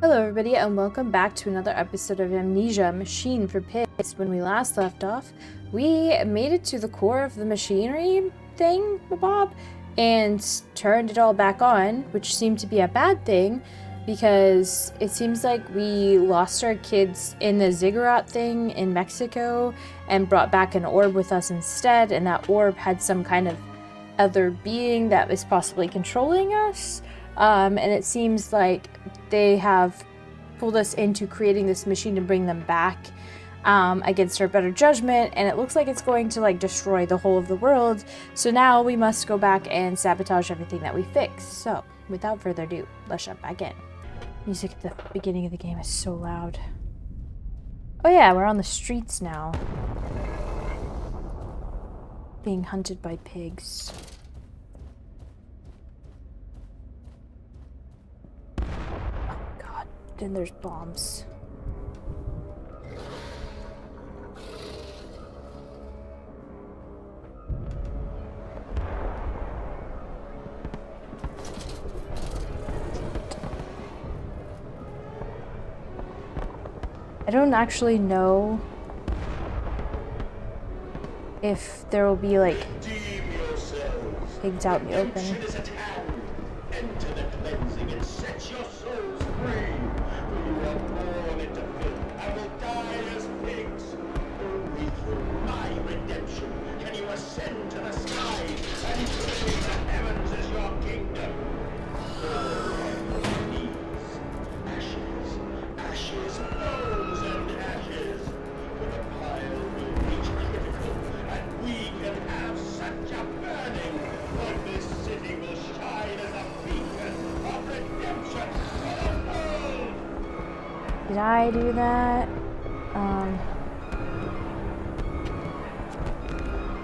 Hello everybody and welcome back to another episode of Amnesia, Machine for Pigs. When we last left off, we made it to the core of the machinery thing, Bob, and turned it all back on, which seemed to be a bad thing because it seems like we lost our kids in the ziggurat thing in Mexico and brought back an orb with us instead, and that orb had some kind of other being that was possibly controlling us. And it seems like they have pulled us into creating this machine to bring them back against our better judgment, and it looks like it's going to like destroy the whole of the world. So now we must go back and sabotage everything that we fixed. So without further ado, let's jump back in. Music at the beginning of the game is so loud. Oh yeah, we're on the streets now, being hunted by pigs. Then there's bombs. I don't actually know if there will be like pigs out in the open. Did I do that?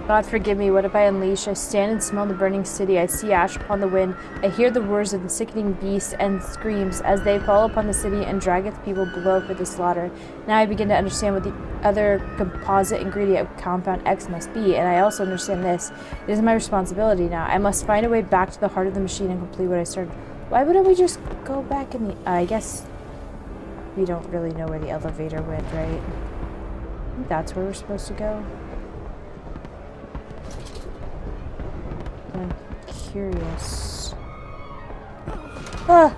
God forgive me, what if I unleash? I stand and smell the burning city. I see ash upon the wind. I hear the roars of the sickening beasts and screams as they fall upon the city and drag its people below for the slaughter. Now I begin to understand what the other composite ingredient of Compound X must be, and I also understand this. It is my responsibility now. I must find a way back to the heart of the machine and complete what I started. Why wouldn't we just go back in the... I guess we don't really know where the elevator went, right? I think that's where we're supposed to go. I'm curious. Ah!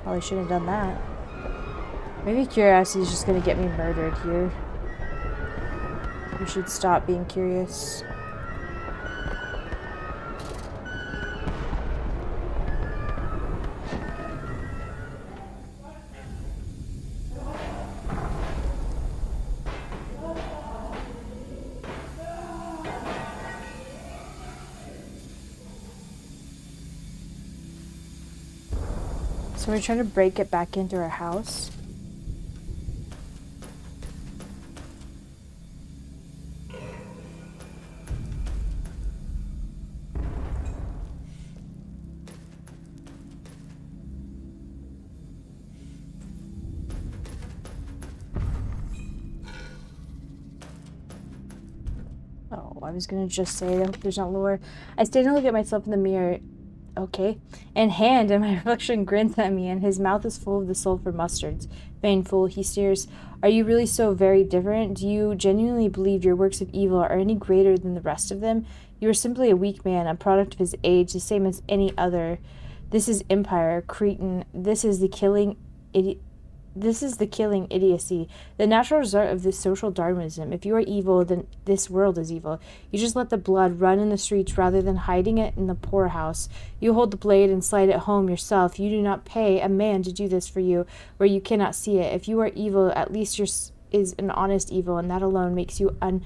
Probably shouldn't have done that. Maybe curiosity is just gonna get me murdered here. We should stop being curious. So we're trying to break it back into our house. Oh, I was gonna just say, I hope there's not lore. I stand and look at myself in the mirror. Okay. And Hand, and my reflection grins at me, and his mouth is full of the sulfur mustards. Vain fool, he sneers. Are you really so very different? Do you genuinely believe your works of evil are any greater than the rest of them? You are simply a weak man, a product of his age, the same as any other. This is empire, cretin. This is the killing idiocy, the natural result of this social Darwinism. If you are evil, then this world is evil. You just let the blood run in the streets rather than hiding it in the poorhouse. You hold the blade and slide it home yourself. You do not pay a man to do this for you, where you cannot see it. If you are evil, at least yours is an honest evil, and that alone makes you an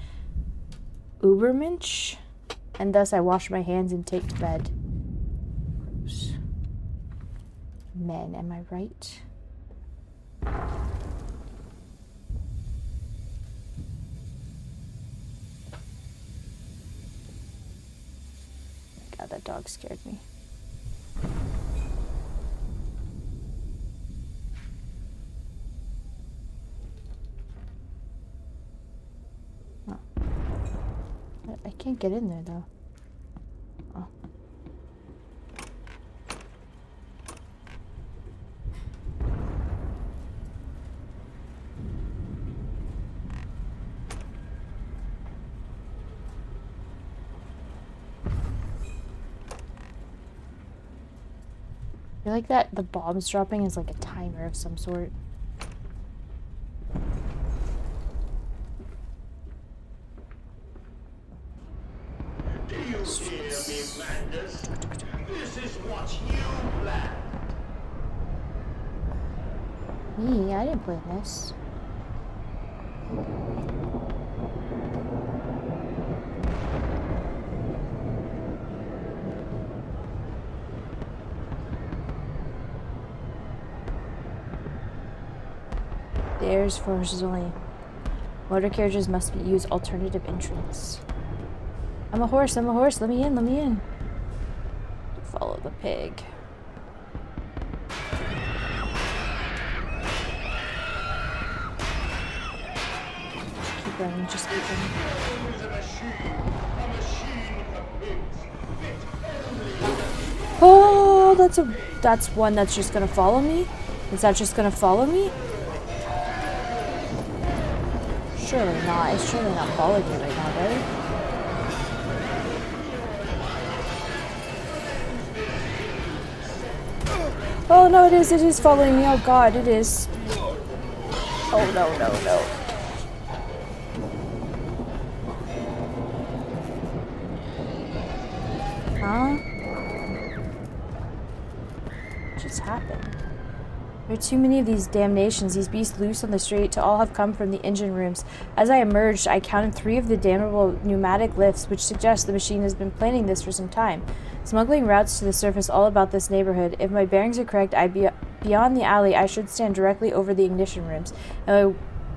Ubermensch. And thus I wash my hands and take to bed. Men, am I right? God, that dog scared me. I can't get in there, though. Oh. I feel like that the bombs dropping is like a timer of some sort. Do you hear me, Magnus? This is what you planned. Me? I didn't plan this. There's forces only. Motor carriages must use alternative entrance. I'm a horse, let me in. Follow the pig. Keep running, just keep running. Oh, that's one that's just gonna follow me? Is that just gonna follow me? Surely not. It's surely not following me right now, right? Oh no, it is following me. Oh god, it is. Oh no. Huh? What just happened? There are too many of these damnations, these beasts loose on the street, to all have come from the engine rooms. As I emerged, I counted 3 of the damnable pneumatic lifts, which suggests the machine has been planning this for some time. Smuggling routes to the surface all about this neighborhood. If my bearings are correct, beyond the alley, I should stand directly over the ignition rooms. And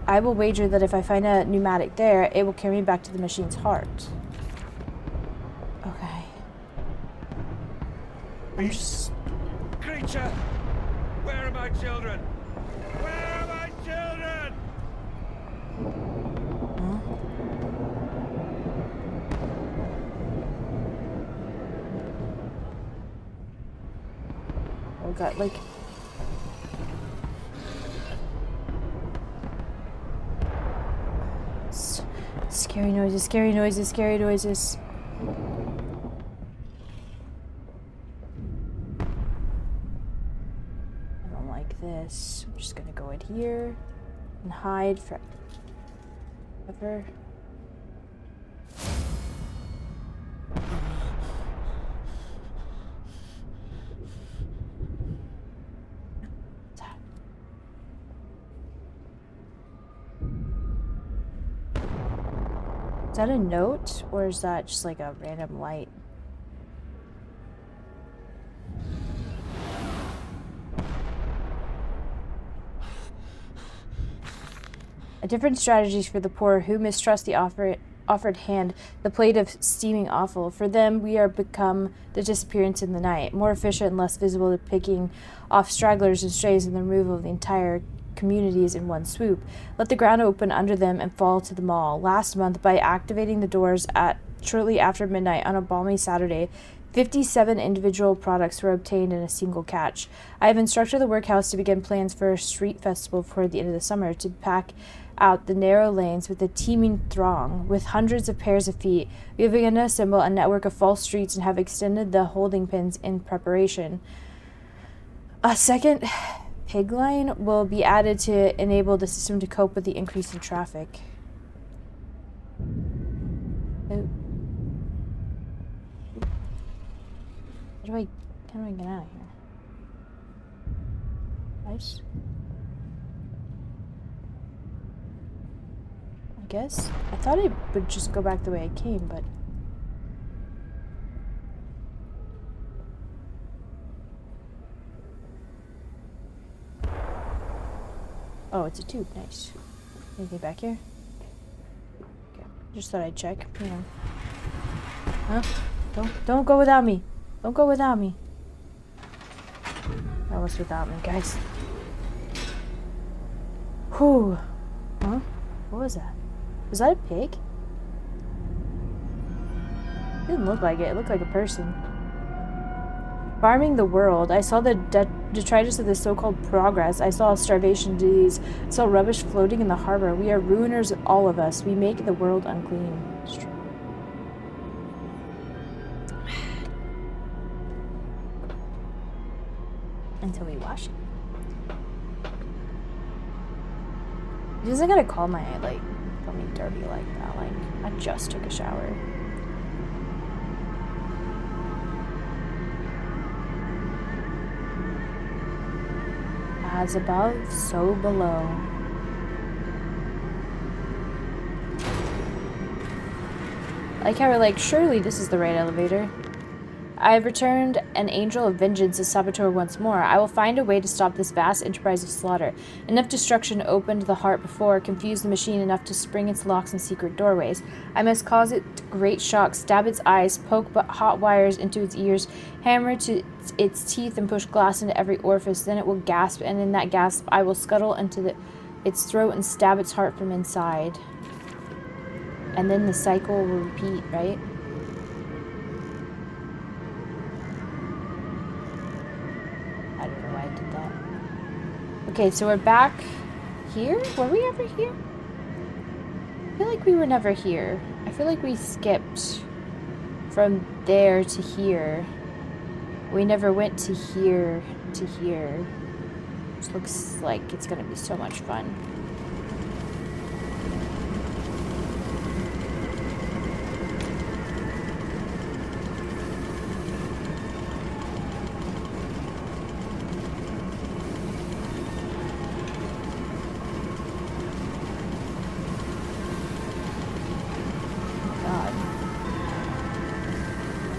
I will wager that if I find a pneumatic there, it will carry me back to the machine's heart. Okay. I'm just... Creature! Where are my children? Where are my children? Huh? Oh god, like... Scary noises. I don't like this. I'm just gonna go in here and hide forever. Is that a note, or is that just like a random light? A different strategies for the poor who mistrust the offered hand, the plate of steaming offal. For them, we are become the disappearance in the night, more efficient and less visible to picking off stragglers and strays and the removal of the entire communities in one swoop. Let the ground open under them and fall to the mall. Last month, by activating the doors at shortly after midnight on a balmy Saturday, 57 individual products were obtained in a single catch. I have instructed the workhouse to begin plans for a street festival before the end of the summer to pack out the narrow lanes with a teeming throng. With hundreds of pairs of feet, we have begun to assemble a network of false streets and have extended the holding pins in preparation. A second pig line will be added to enable the system to cope with the increase in traffic. Oh. How do I get out of here? Nice. I guess. I thought I would just go back the way I came, but... Oh, it's a tube. Nice. Anything back here? Okay. Just thought I'd check. You know. Huh? Don't go without me. Don't go without me. That was without me, guys. Whew. Huh? What was that? Was that a pig? It didn't look like it. It looked like a person. Farming the world. I saw the detritus of this so-called progress. I saw starvation disease. I saw rubbish floating in the harbor. We are ruiners, all of us. We make the world unclean. It's true. until we wash it. Because I gotta call my, like, me dirty like that. Like, I just took a shower. As above, so below. Like how we're like, surely this is the right elevator. I have returned an angel of vengeance as saboteur once more. I will find a way to stop this vast enterprise of slaughter. Enough destruction opened the heart before, confused the machine enough to spring its locks and secret doorways. I must cause it great shock, stab its eyes, poke hot wires into its ears, hammer to its teeth and push glass into every orifice. Then it will gasp, and in that gasp I will scuttle into its throat and stab its heart from inside. And then the cycle will repeat, right? I don't know why I did that. Okay, so we're back here? Were we ever here? I feel like we were never here. I feel like we skipped from there to here. We never went to here to here. This looks like it's gonna be so much fun.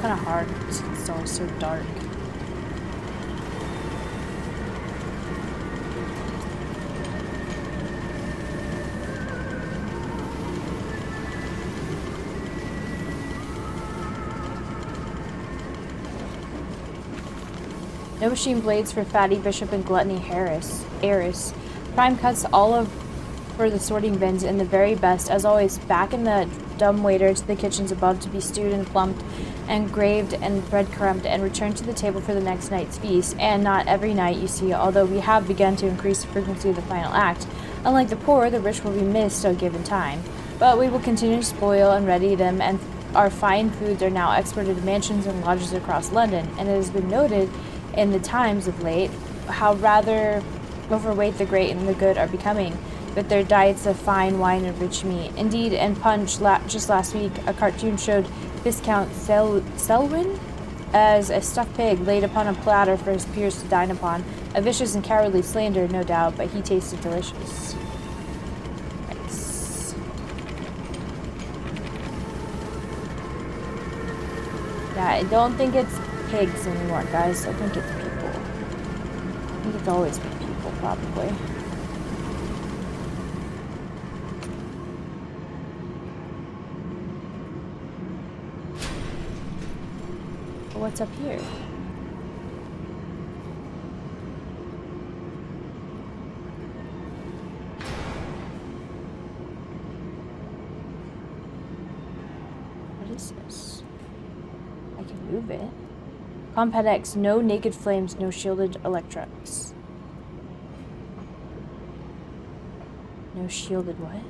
Kind of hard because it's always so dark. No machine blades for Fatty Bishop and Gluttony Heiress. Prime cuts all of for the sorting bins and the very best. As always, back in the dumbwaiter to the kitchens above to be stewed and plumped and graved and breadcrumbed and returned to the table for the next night's feast. And not every night, you see, although we have begun to increase the frequency of the final act. Unlike the poor, the rich will be missed a given time. But we will continue to spoil and ready them, and our fine foods are now exported to mansions and lodges across London. And it has been noted in the Times of late how rather overweight the great and the good are becoming, with their diets of fine wine and rich meat. Indeed, in Punch, just last week, a cartoon showed Viscount Selwyn as a stuffed pig laid upon a platter for his peers to dine upon. A vicious and cowardly slander, no doubt, but he tasted delicious. Nice. Yeah, I don't think it's pigs anymore, guys. I think it's people. I think it's always been people, probably. What's up here? What is this? I can move it. Compat X, no naked flames, no shielded electrics. No shielded what?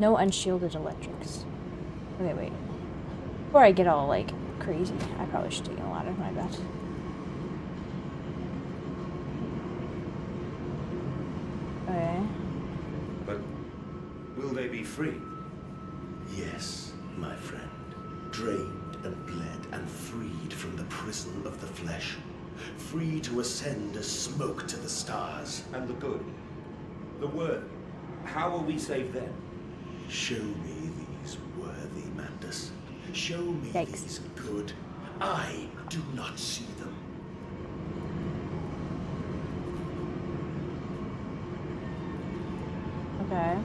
No unshielded electrics. Okay, wait. Before I get all, like, crazy, I probably should take a lot of my bet. Okay. But will they be free? Yes, my friend. Drained and bled and freed from the prison of the flesh. Free to ascend as smoke to the stars. And the good? The worthy? How will we save them? Show me these worthy, Mandus. Show me Yikes. these good. I do not see them. Okay.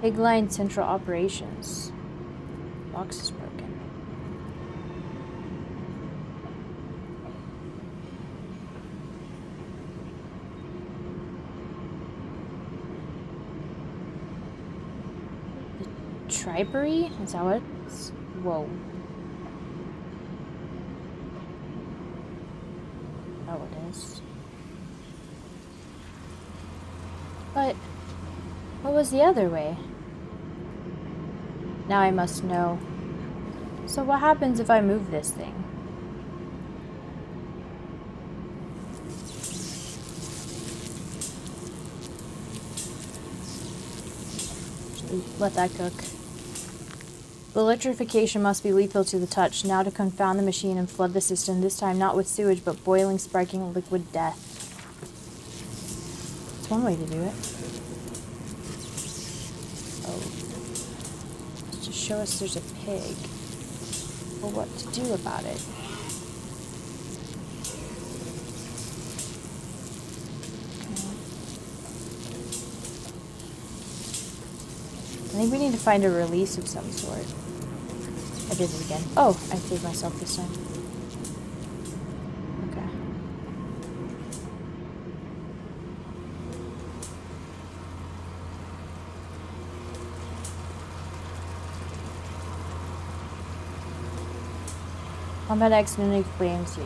Pigline Central Operations. Box is broken. Tripery? Is that what it's? Whoa. Oh, it is. But what was the other way? Now I must know. So what happens if I move this thing? let that cook. The electrification must be lethal to the touch. Now to confound the machine and flood the system, this time not with sewage, but boiling, sparking liquid death. That's one way to do it. Oh. To show us there's a pig. Well, what to do about it? I think we need to find a release of some sort. I did it again. Oh, I saved myself this time. Okay. Combat X Nunic Flames here.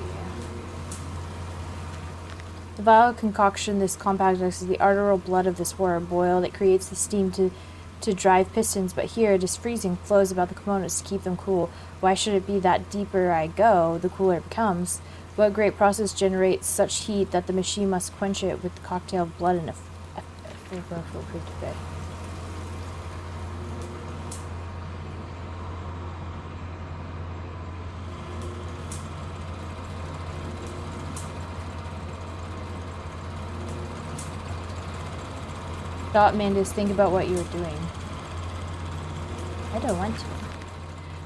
The vile concoction, this Compact X, is the arterial blood of this worm. Boiled, it creates the steam to drive pistons, but here it is freezing, flows about the components to keep them cool. Why should it be that deeper I go, the cooler it becomes? What great process generates such heat that the machine must quench it with the cocktail of blood and a Stop, Mandus, think about what you were doing. I don't want to.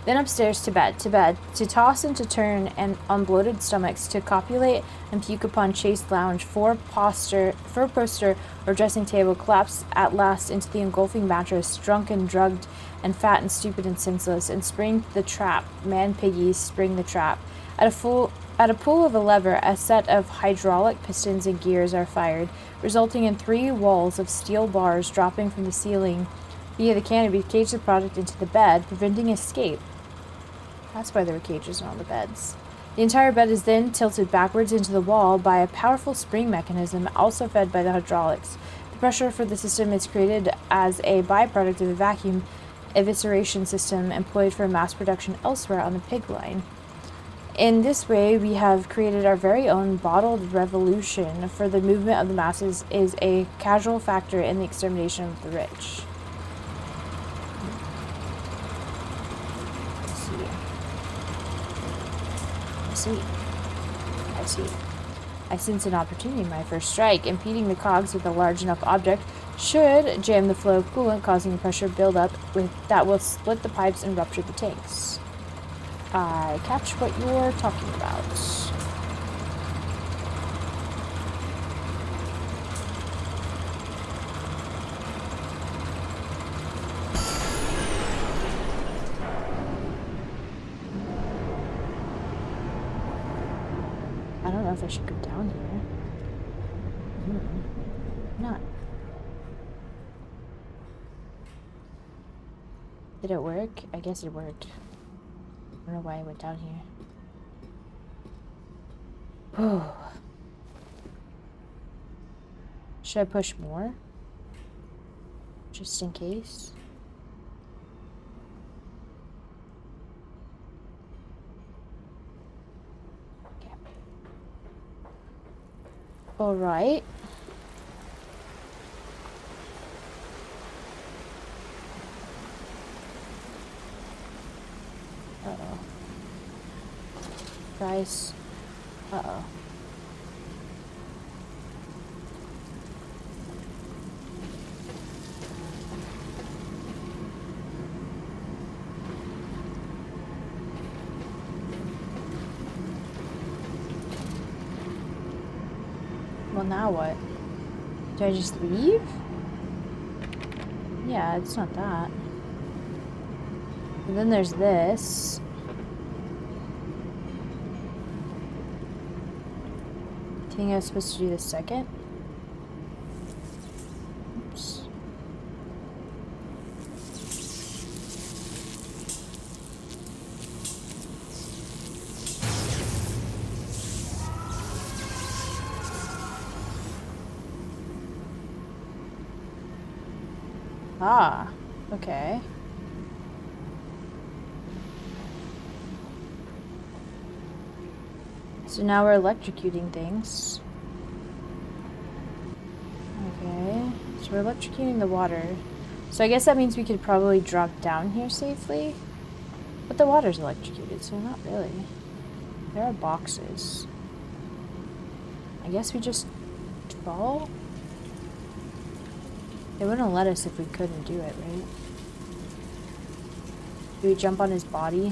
Then upstairs to bed, to toss and to turn and on bloated stomachs, to copulate and puke upon chaste lounge, fur poster or dressing table, collapse at last into the engulfing mattress, drunk and drugged and fat and stupid and senseless, and spring the trap, man piggies spring the trap. At a pull of a lever, a set of hydraulic pistons and gears are fired, resulting in 3 walls of steel bars dropping from the ceiling via the canopy, cage the product into the bed, preventing escape. That's why there were cages on the beds. The entire bed is then tilted backwards into the wall by a powerful spring mechanism, also fed by the hydraulics. The pressure for the system is created as a byproduct of a vacuum evisceration system employed for mass production elsewhere on the pig line. In this way, we have created our very own bottled revolution, for the movement of the masses is a casual factor in the extermination of the rich. I see. I sense an opportunity in my first strike. Impeding the cogs with a large enough object should jam the flow of coolant, causing a pressure buildup that will split the pipes and rupture the tanks. I catch what you're talking about. I don't know if I should go down here. Not. Did it work? I guess it worked. I don't know why I went down here. Oh. Should I push more? Just in case? Okay. Alright. Uh-oh. Guys. Uh-oh. Well, now what? Do I just leave? Yeah, it's not that. And then there's this. I think I was supposed to do this second. Oops. Ah, okay. So now we're electrocuting things. Okay, so we're electrocuting the water. So I guess that means we could probably drop down here safely. But the water's electrocuted, so not really. There are boxes. I guess we just fall? They wouldn't let us if we couldn't do it, right? Do we jump on his body?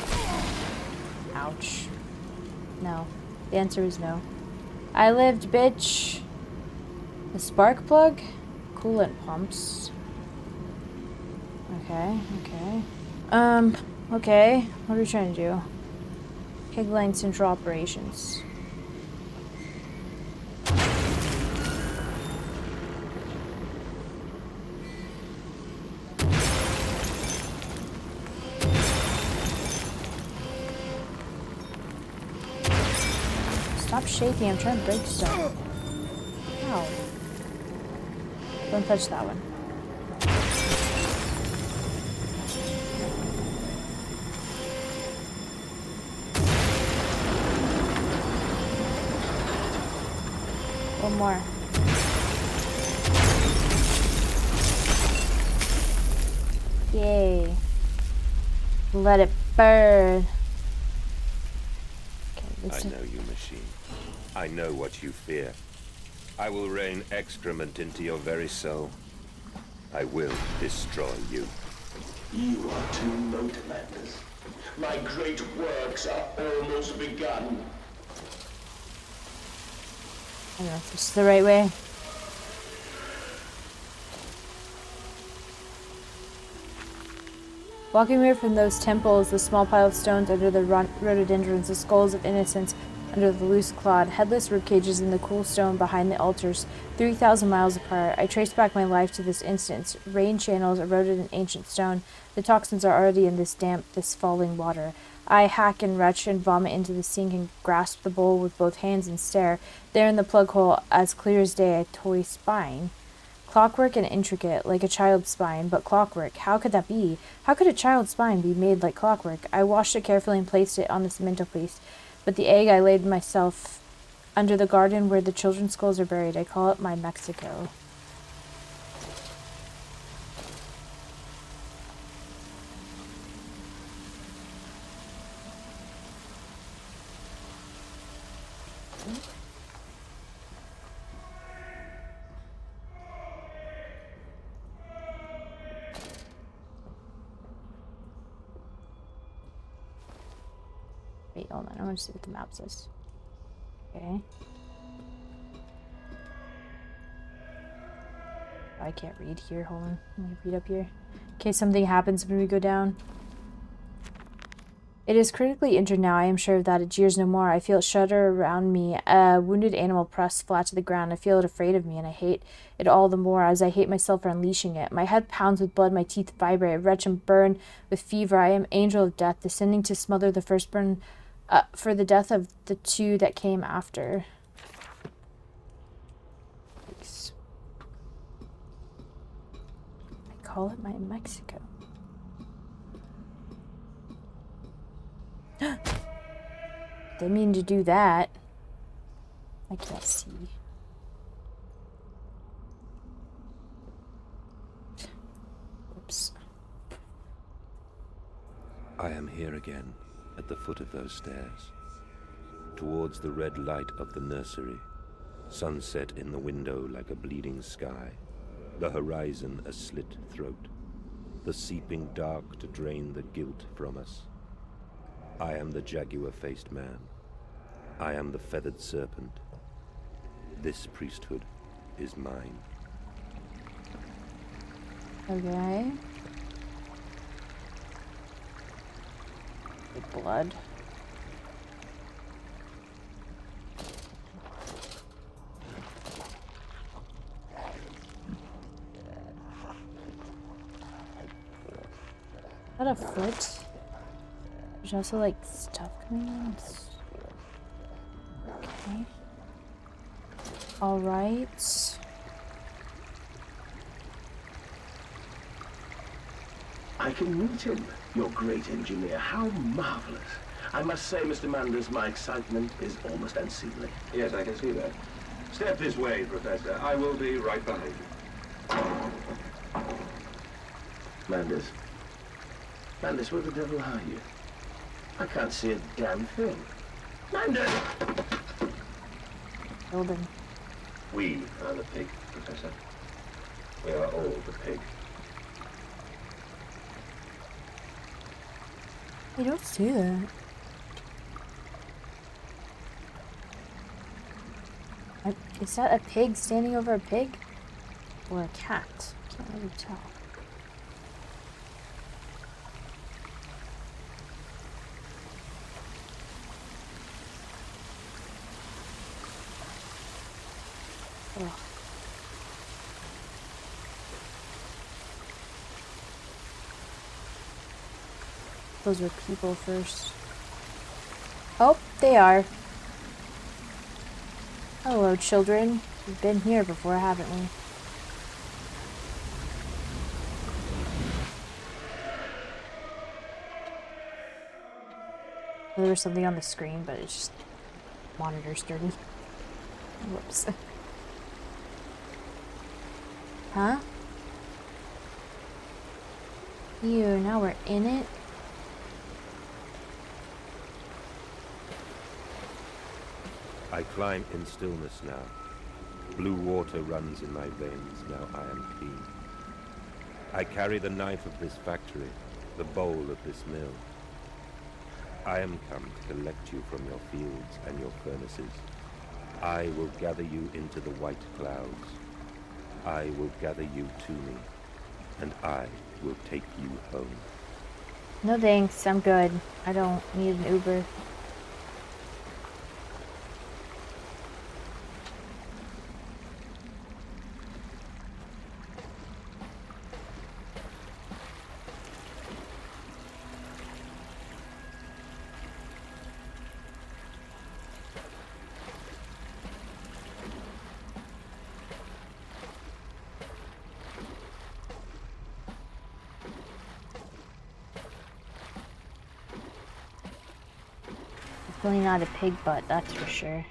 Ouch. No. The answer is no. I lived, bitch! The spark plug? Coolant pumps. Okay, okay. Okay. What are we trying to do? Pig line central operations. Stop shaking, I'm trying to break stuff. Ow. Don't touch that one. One more. Yay. Let it burn. Okay, I know you, machine. I know what you fear. I will rain excrement into your very soul. I will destroy you. You are too low, Commanders. My great works are almost begun. I don't know if this is the right way. Walking away from those temples, the small pile of stones under the rhododendrons, the skulls of innocents under the loose clod, headless ribcages in the cool stone behind the altars, 3,000 miles apart. I traced back my life to this instance. Rain channels eroded in ancient stone. The toxins are already in this damp, this falling water. I hack and retch and vomit into the sink and grasp the bowl with both hands and stare. There in the plug hole, as clear as day, a toy spine. Clockwork and intricate, like a child's spine, but clockwork. How could that be? How could a child's spine be made like clockwork? I washed it carefully and placed it on the mantelpiece. But the egg I laid myself under the garden where the children's skulls are buried. I call it my Mexico. Wait, hold on. I want to see what the map says. Okay. Oh, I can't read here. Hold on. Let me read up here. In case something happens when we go down. It is critically injured now, I am sure of that. It jeers no more. I feel it shudder around me. A wounded animal pressed flat to the ground. I feel it afraid of me, and I hate it all the more as I hate myself for unleashing it. My head pounds with blood, my teeth vibrate. I retch and burn with fever. I am angel of death, descending to smother the firstborn for the death of the two that came after. Thanks. I call it my Mexico. Didn't mean to do that. I can't see. Oops. I am here again, at the foot of those stairs, towards the red light of the nursery, sunset in the window like a bleeding sky, the horizon a slit throat, the seeping dark to drain the guilt from us. I am the jaguar-faced man. I am the feathered serpent. This priesthood is mine. Okay. The blood. Is that a foot? There's also like stuff coming in. Okay. Alright. I can meet him, your great engineer. How marvelous. I must say, Mr. Manders, my excitement is almost unseemly. Yes, I can see that. Step this way, Professor. I will be right behind you. Mandus. Mandus, where the devil are you? I can't see a damn thing. Mandus! Killed him. We are the pig, Professor. We are all the pig. You don't say that. Is that a pig standing over a pig? Or a cat? Can't really tell. Ugh. Those were people first. Oh, they are. Hello, children. We've been here before, haven't we? There was something on the screen, but it's just monitor's dirty. Whoops. Huh? Ew, now we're in it? I climb in stillness now. Blue water runs in my veins, now I am clean. I carry the knife of this factory, the bowl of this mill. I am come to collect you from your fields and your furnaces. I will gather you into the white clouds. I will gather you to me, and I will take you home. No thanks, I'm good. I don't need an Uber. Definitely not a pig butt, that's for sure.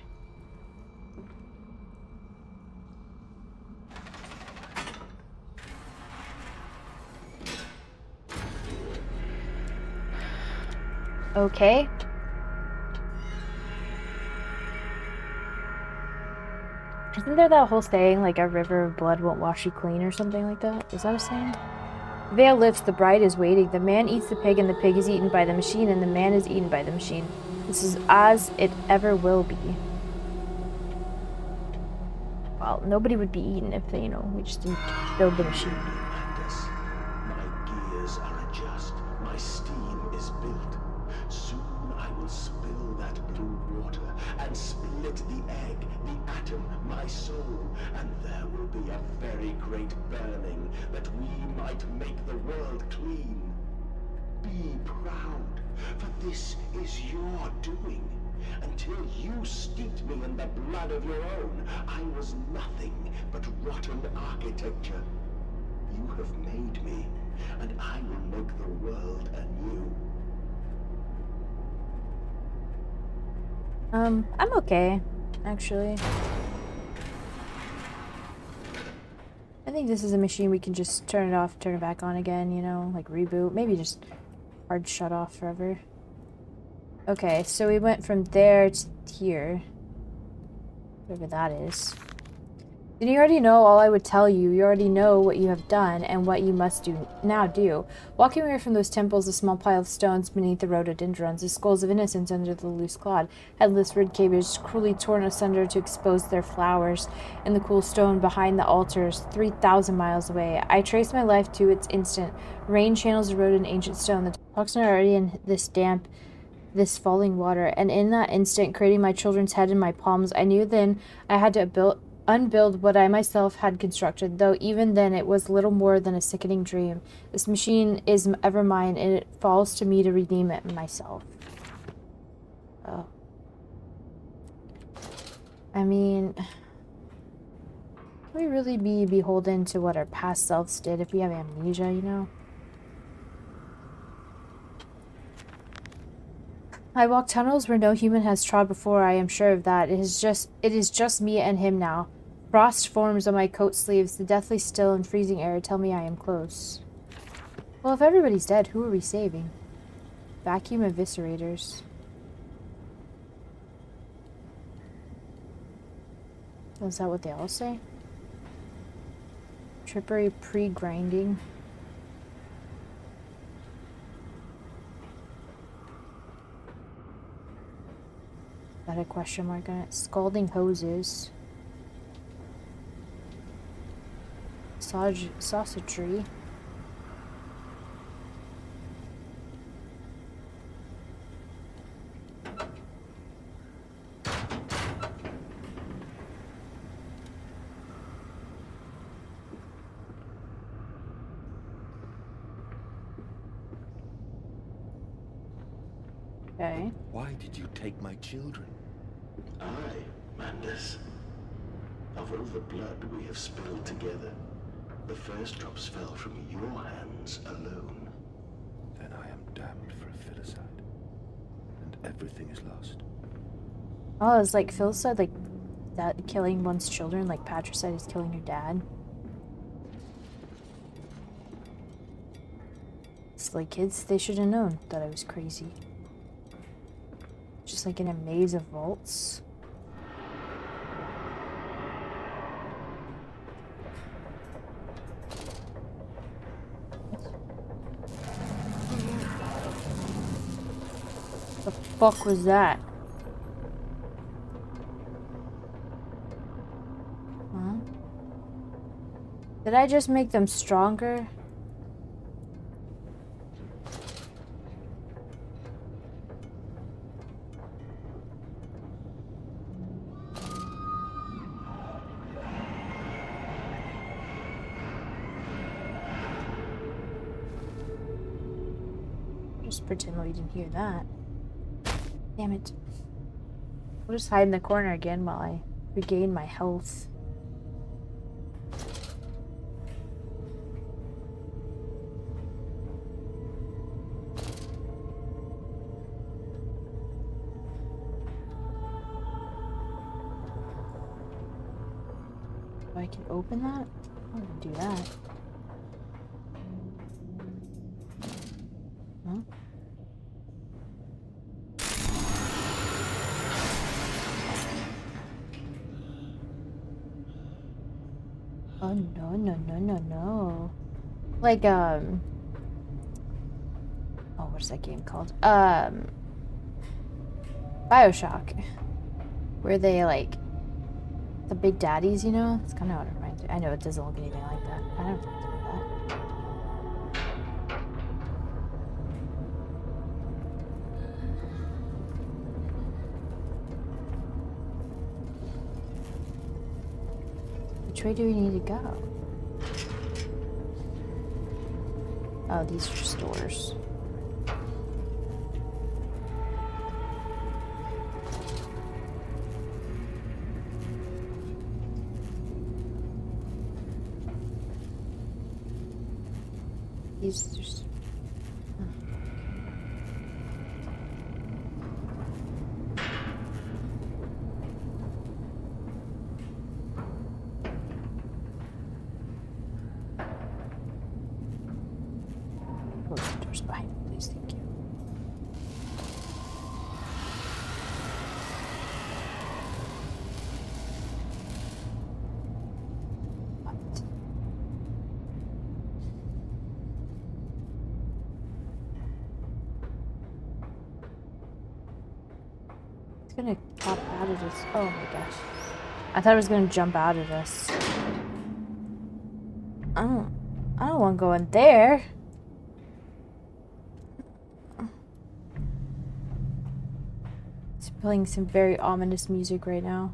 Okay. Isn't there that whole saying, like, a river of blood won't wash you clean or something like that? Is that a saying? The veil lifts, the bride is waiting. The man eats the pig, and the pig is eaten by the machine, and the man is eaten by the machine. This is as it ever will be. Well, nobody would be eaten if they, we just didn't build the machine. Mandus, my gears are adjust, my steam is built. Soon I will spill that blue water and split the egg, the atom, my soul, and there will be a very great burning that we might make the world clean. Be proud, for this is your doing. Until you steeped me in the blood of your own, I was nothing but rotten architecture. You have made me, and I will make the world anew. I'm okay, actually. I think this is a machine we can just turn it off, turn it back on again, like reboot. Maybe just hard shut off forever. Okay, so we went from there to here. Whatever that is. Then you already know all I would tell you. You already know what you have done and what you must do. Walking away from those temples, a small pile of stones beneath the rhododendrons, the skulls of innocents under the loose clod, headless ribcages cruelly torn asunder to expose their flowers, and the cool stone behind the altars, 3,000 miles away. I traced my life to its instant. Rain channels eroded an ancient stone. The toxins are already in this damp, this falling water, and in that instant, creating my children's head in my palms, I knew then I had to unbuild what I myself had constructed, though even then it was little more than a sickening dream. This machine is ever mine, and it falls to me to redeem it myself. Oh. I mean, can we really be beholden to what our past selves did if we have amnesia, I walk tunnels where no human has trod before, I am sure of that. It is just me and him now. Frost forms on my coat sleeves, the deathly still and freezing air tell me I am close. Well, if everybody's dead, who are we saving? Vacuum eviscerators. Is that what they all say? Trippery pre-grinding. Got a question mark on it. Scalding hoses. Sausagery. Okay. Why did you take my children? Aye, Mandus. Of all the blood we have spilled together, the first drops fell from your hands alone. Then I am damned for a filicide. And everything is lost. Oh, it's like Phil said, like, that killing one's children, like patricide is killing your dad. It's like, kids, they should have known that I was crazy. Just like in a maze of vaults. The fuck was that? Huh? Did I just make them stronger? Just pretend we didn't hear that. Damn it. I'll just hide in the corner again while I regain my health. Oh, I can open that? I'm gonna do that. Huh? Oh no, no, no, no, no. Like, oh, what's that game called? BioShock. Where they, like, the big daddies, you know? It's kind of what it reminds me. I know it doesn't look anything like that. I don't think it's like that. Which way do we need to go? Oh, these are stores. These are just... Close the doors behind me, please. Thank you. What? It's gonna pop out of this. Oh my gosh. I thought it was gonna jump out at us. I don't want to go in there. It's playing some very ominous music right now.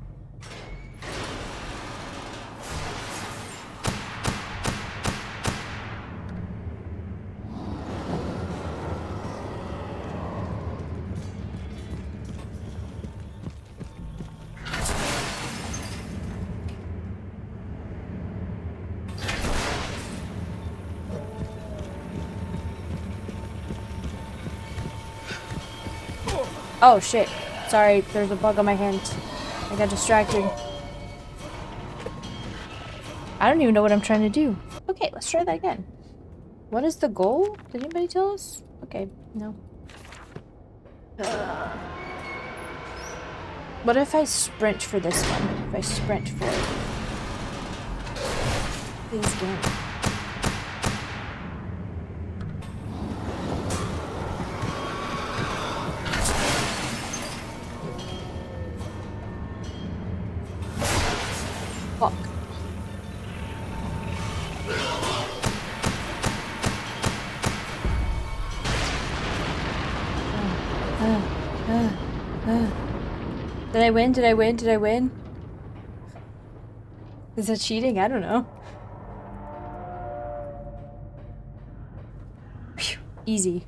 Oh shit. Sorry, there's a bug on my hand. I got distracted. I don't even know what I'm trying to do. Okay, let's try that again. What is the goal? Did anybody tell us? Okay, no. What if I sprint for this one? If I sprint for it. Please win. Fuck. Did I win? Did I win? Did I win? Is that cheating? I don't know. Phew, easy.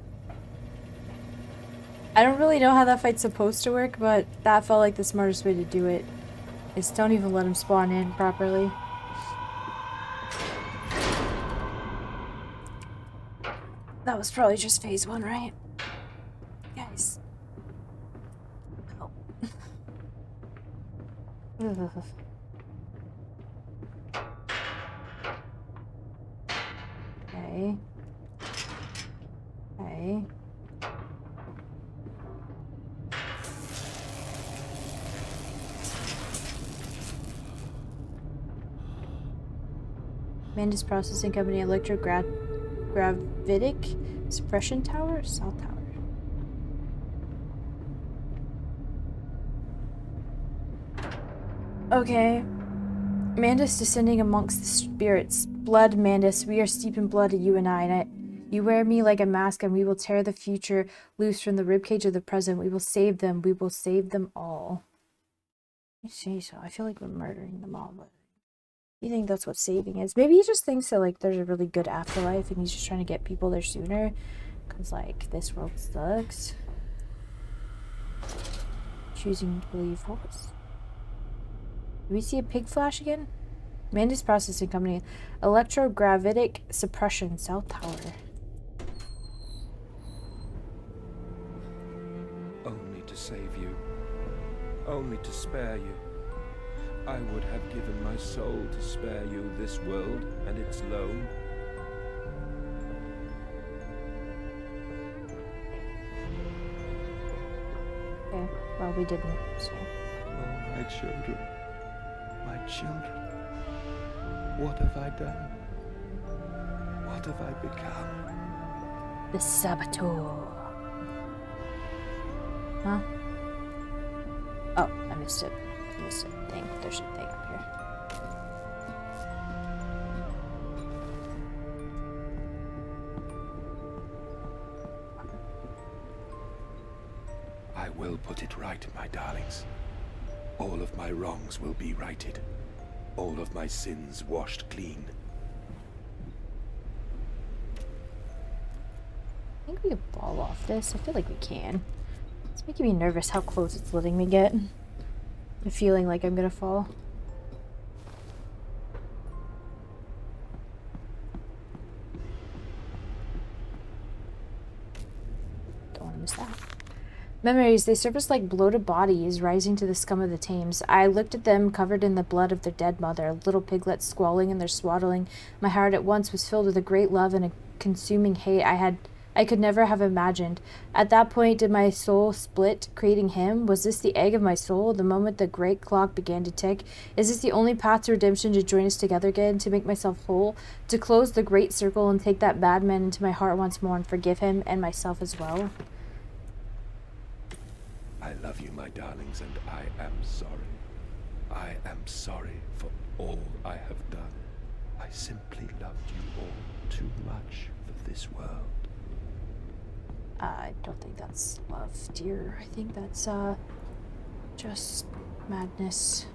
I don't really know how that fight's supposed to work, but that felt like the smartest way to do it. Is don't even let him spawn in properly. That was probably just phase 1, right? Guys. Oh. Okay. Okay. Mandus Processing Company Electrogravitic Suppression Tower? South Tower. Okay. Mandus descending amongst the spirits. Blood, Mandus, we are steeped in blood, you and I. You wear me like a mask, and we will tear the future loose from the ribcage of the present. We will save them. We will save them all. I say so. I feel like we're murdering them all, but you think that's what saving is? Maybe he just thinks that, like, there's a really good afterlife, and he's just trying to get people there sooner. Because, like, this world sucks. Choosing to believe false. Do we see a pig flash again? Mandus Processing Company. Electrogravitic Suppression. South Tower. Only to save you. Only to spare you. I would have given my soul to spare you this world and its loan. Okay, well, we didn't, so. Oh, my children. My children. What have I done? What have I become? The Saboteur. Huh? Oh, I missed it. I missed a thing. There's a thing up here. I will put it right, my darlings. All of my wrongs will be righted. All of my sins washed clean. I think we can fall off this. I feel like we can. It's making me nervous how close it's letting me get. I'm feeling like I'm gonna fall. Don't want to miss that. Memories, they surfaced like bloated bodies rising to the scum of the Thames. I looked at them covered in the blood of their dead mother, little piglets squalling in their swaddling. My heart at once was filled with a great love and a consuming hate I could never have imagined. At that point, did my soul split, creating him? Was this the egg of my soul? The moment the great clock began to tick? Is this the only path to redemption, to join us together again, to make myself whole, to close the great circle and take that bad man into my heart once more and forgive him and myself as well? I love you, my darlings, and I am sorry. I am sorry for all I have done. I simply loved you all too much for this world. I don't think that's love, dear. I think that's, just madness.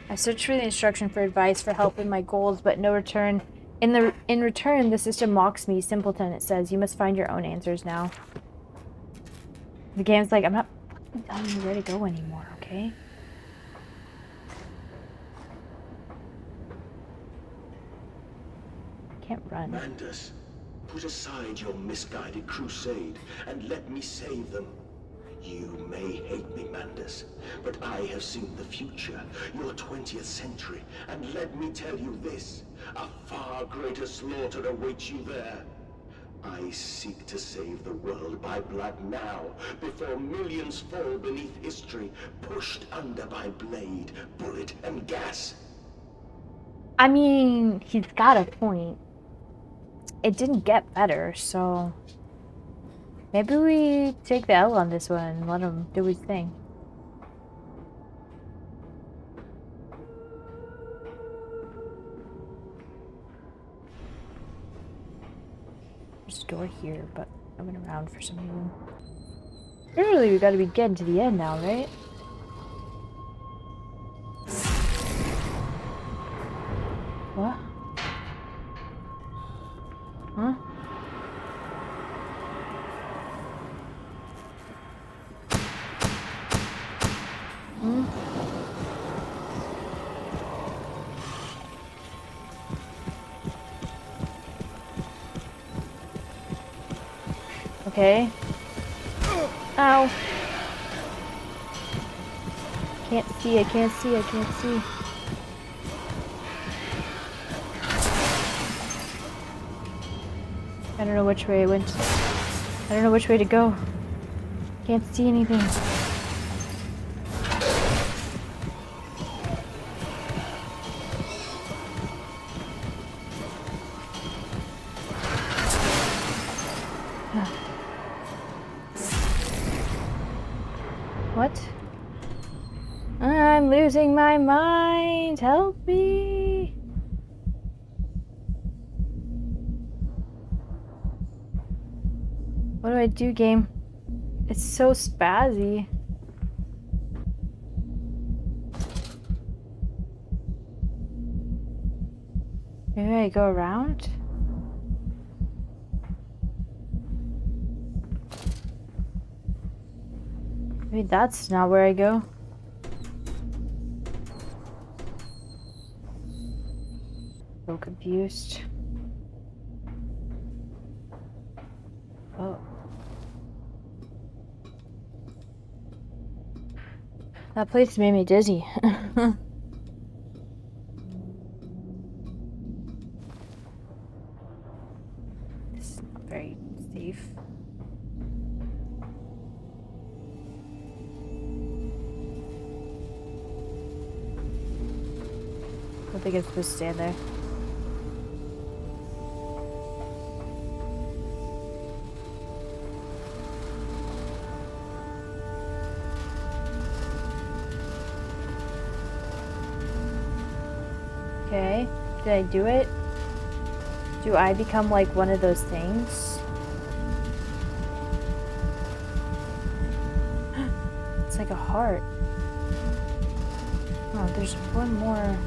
I searched for the instruction for advice, for help in my goals, but no return. In return, the system mocks me. Simpleton, it says. You must find your own answers now. The game's like, I'm not fucking telling you where to go anymore, okay? I can't run. Mandus, put aside your misguided crusade and let me save them. You may hate me, Mandus, but I have seen the future, your 20th century, and let me tell you this, a far greater slaughter awaits you there. I seek to save the world by blood now, before millions fall beneath history, pushed under by blade, bullet, and gas. I mean, he's got a point. It didn't get better, so maybe we take the L on this one and let him do his thing. There's a door here, but I went around for some reason. Surely we gotta be getting to the end now, right? What? Huh? Hmm? Okay. Ow. Can't see, I can't see, I can't see. I don't know which way it went. I don't know which way to go. Can't see anything. What? I'm losing my mind. Help me. What do I do, game? It's so spazzy. Maybe I go around? Maybe that's not where I go. So confused. Oh. That place made me dizzy. This is not very safe. I don't think I'm supposed to stand there. Okay, did I do it? Do I become like one of those things? It's like a heart. Oh, there's one more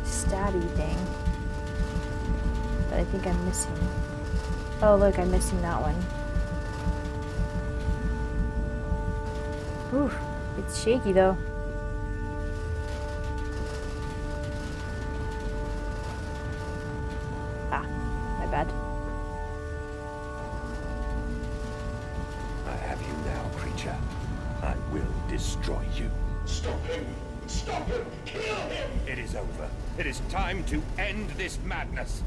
stabby thing that I think I'm missing. Oh, look, I'm missing that one. Ooh, it's shaky though. Bad. I have you now, creature. I will destroy you. Stop him! Stop him! Kill him! It is over. It is time to end this madness.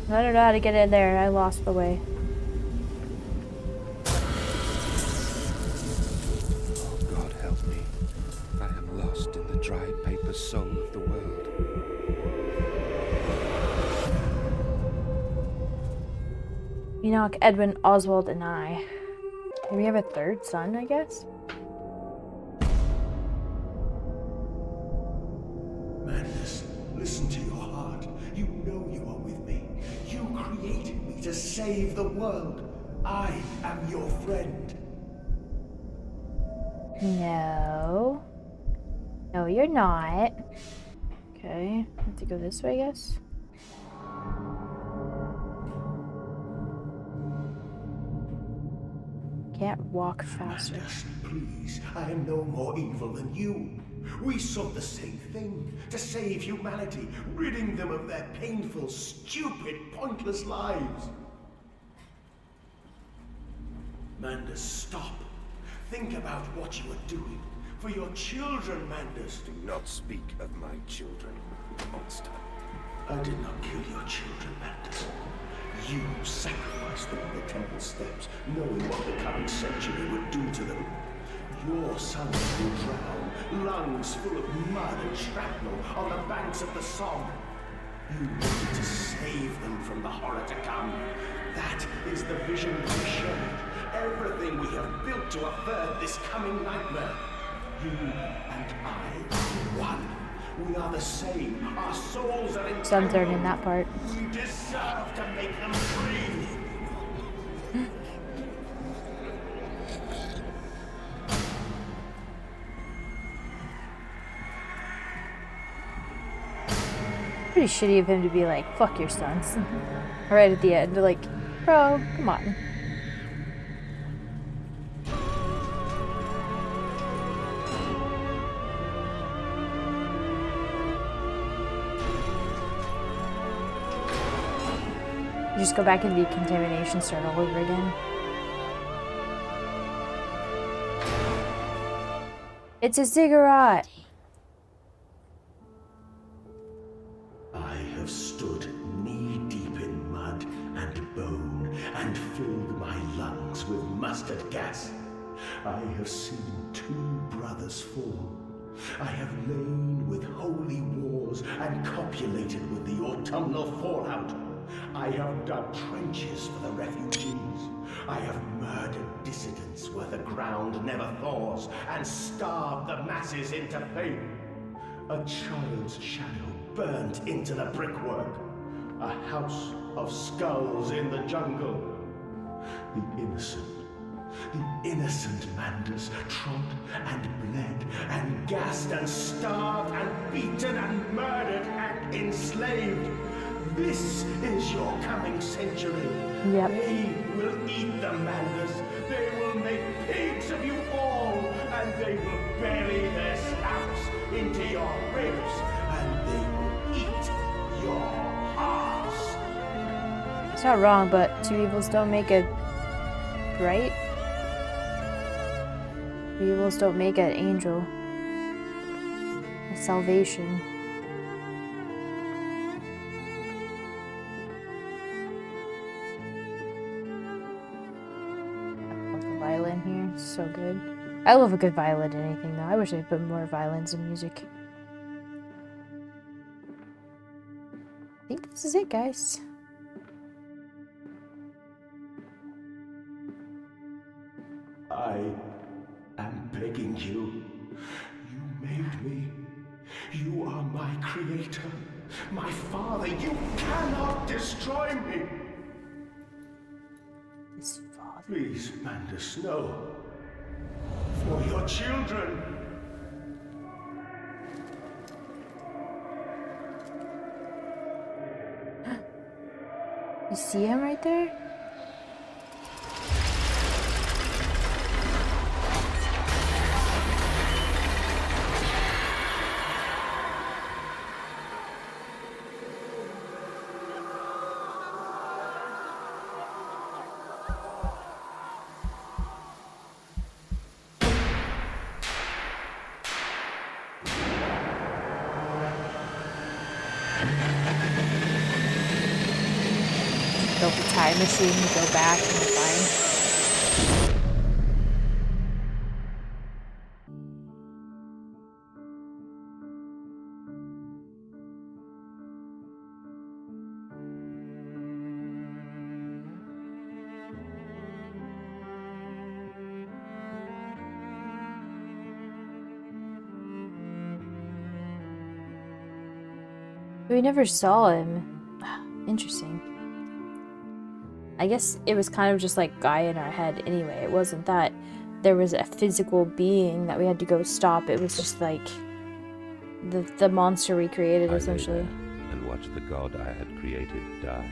I don't know how to get in there. I lost the way. Oh, God help me. I am lost in the dry paper soul of the world. Enoch, Edwin, Oswald, and I. Maybe we have a third son, I guess? Madness, listen to your heart. You know you are with me. You created me to save the world. I am your friend. No. No, you're not. Okay, I have to go this way, I guess. Can't walk faster. Madness, please. I am no more evil than you. We sought the same thing, to save humanity, ridding them of their painful, stupid, pointless lives. Mandus, stop. Think about what you are doing. For your children, Mandus. Do not speak of my children, monster. I did not kill your children, Mandus. You sacrificed them on the temple steps, knowing what the coming century would do to them. Your sons will drown, lungs full of mud and shrapnel on the banks of the Somme. You wanted to save them from the horror to come. That is the vision we shared. Everything we have built to avert this coming nightmare. You and I, one. We are the same. Our souls are entangled. So I'm third in that part. We deserve to make them free. Pretty shitty of him to be like, fuck your sons. Right at the end. They're like, bro, come on. You just go back and decontamination, start all over again. It's a ziggurat! I have stood knee-deep in mud and bone and filled my lungs with mustard gas. I have seen 2 brothers fall. I have lain with holy wars and copulated with the autumnal fallout. I have dug trenches for the refugees. I have murdered dissidents where the ground never thaws and starved the masses into faith. A child's shadow burnt into the brickwork. A house of skulls in the jungle. The innocent Mandus trod and bled and gassed and starved and beaten and murdered and enslaved. This is your coming century. Yep. They will eat the Mandus. They will make pigs of you all, and they will bury their scalps into your ribs, and they will eat your hearts. It's not wrong, but 2 evils don't make a right. 2 evils don't make an angel. A salvation. Violin here, it's so good. I love a good violin in anything though. I wish they'd put more violins in music. I think this is it, guys. I am begging you. You made me. You are my creator, my father. You cannot destroy me. His father. Please, Mandus, no. For your children. You see him right there? Built a time machine to go back and find. We never saw him. Interesting. I guess it was kind of just like Guy in our head anyway. It wasn't that there was a physical being that we had to go stop. It was just like the monster we created, essentially. I lay there and watched the god I had created die.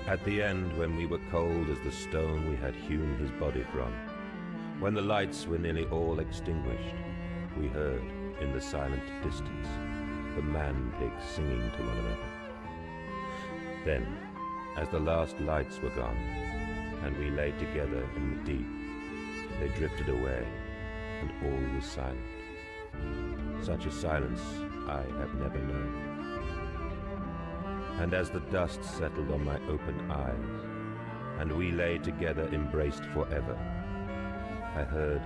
At the end, when we were cold as the stone we had hewn his body from, when the lights were nearly all extinguished, we heard in the silent distance, the man-pigs singing to one another. Then, as the last lights were gone, and we lay together in the deep, they drifted away, and all was silent. Such a silence I have never known. And as the dust settled on my open eyes, and we lay together embraced forever, I heard,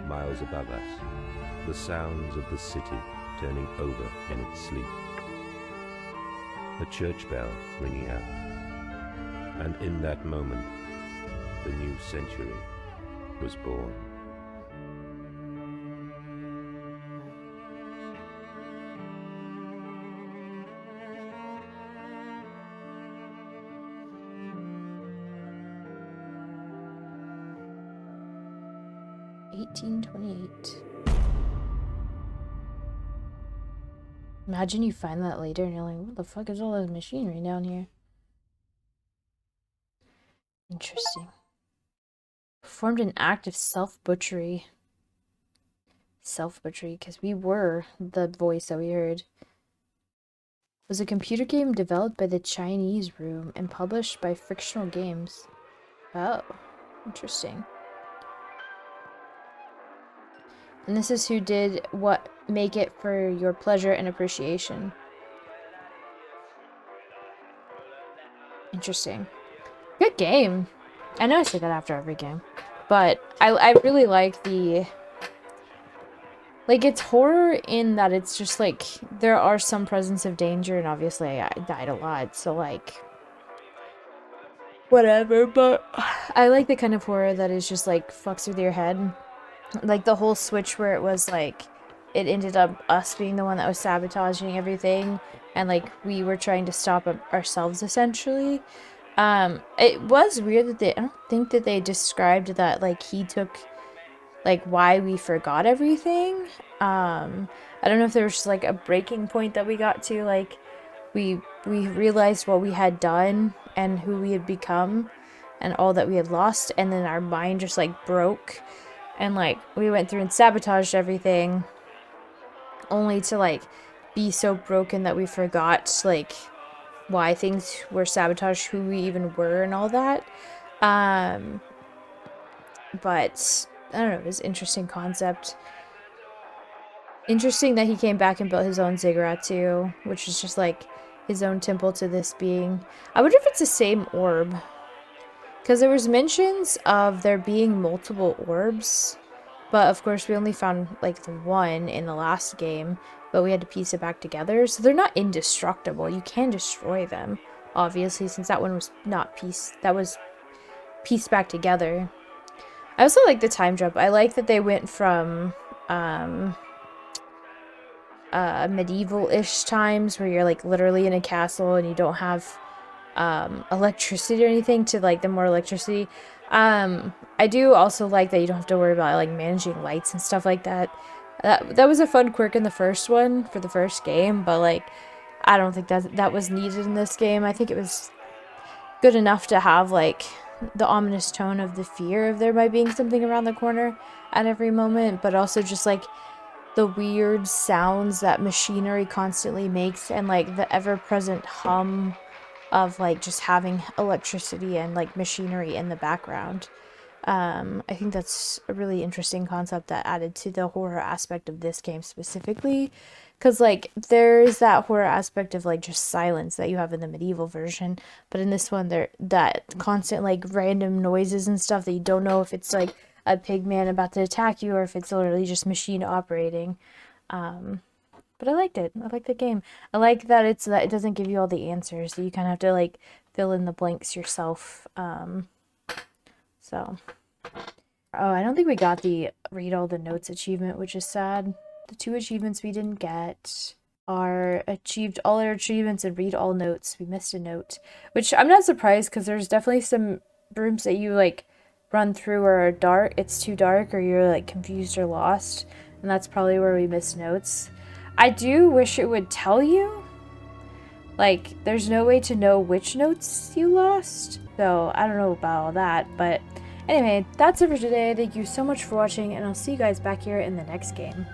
miles above us, the sounds of the city turning over in its sleep. A church bell ringing out, and in that moment, the new century was born. $18.28. Imagine you find that later and you're like, what the fuck is all this machinery down here? Interesting. Performed an act of self-butchery. Self-butchery, because we were the voice that we heard. Was a computer game developed by the Chinese Room and published by Frictional Games. Oh, interesting. And this is who did what make it for your pleasure and appreciation. Interesting. Good game. I know I say that after every game. But I really like the... Like, it's horror in that it's just, like, there are some presence of danger, and obviously I died a lot, so, like... Whatever, but I like the kind of horror that is just, like, fucks with your head. Like, the whole switch where it was, like, it ended up us being the one that was sabotaging everything, and, like, we were trying to stop ourselves, essentially. It was weird that I don't think that they described that, like, he took, like, why we forgot everything. I don't know if there was just, like, a breaking point that we got to, like, we realized what we had done and who we had become and all that we had lost, and then our mind just, like, broke. And, like, we went through and sabotaged everything, only to, like, be so broken that we forgot, like, why things were sabotaged, who we even were, and all that. But, I don't know, it was an interesting concept. Interesting that he came back and built his own ziggurat, too, which is just, like, his own temple to this being. I wonder if it's the same orb. Because there was mentions of there being multiple orbs, but of course we only found like the one in the last game, but we had to piece it back together. So they're not indestructible. You can destroy them, obviously, since that one was not pieced pieced back together. I also like the time jump. I like that they went from medieval-ish times where you're like literally in a castle and you don't have electricity or anything to like the more electricity. I do also like that you don't have to worry about like managing lights and stuff like that. That was a fun quirk in the first one for the first game, but like I don't think that was needed in this game. I think it was good enough to have like the ominous tone of the fear of there might being something around the corner at every moment, but also just like the weird sounds that machinery constantly makes and like the ever-present hum of like just having electricity and like machinery in the background. I think that's a really interesting concept that added to the horror aspect of this game specifically, because like there's that horror aspect of like just silence that you have in the medieval version, but in this one there that constant like random noises and stuff that you don't know if it's like a pig man about to attack you or if it's literally just machine operating. But I liked it. I like the game. I like that it doesn't give you all the answers. So you kind of have to like fill in the blanks yourself. So. Oh, I don't think we got the read all the notes achievement, which is sad. The 2 achievements we didn't get are achieved all our achievements and read all notes. We missed a note, which I'm not surprised because there's definitely some rooms that you like run through or are dark. It's too dark or you're like confused or lost. And that's probably where we missed notes. I do wish it would tell you. Like, there's no way to know which notes you lost. So, I don't know about all that. But anyway, that's it for today. Thank you so much for watching. And I'll see you guys back here in the next game.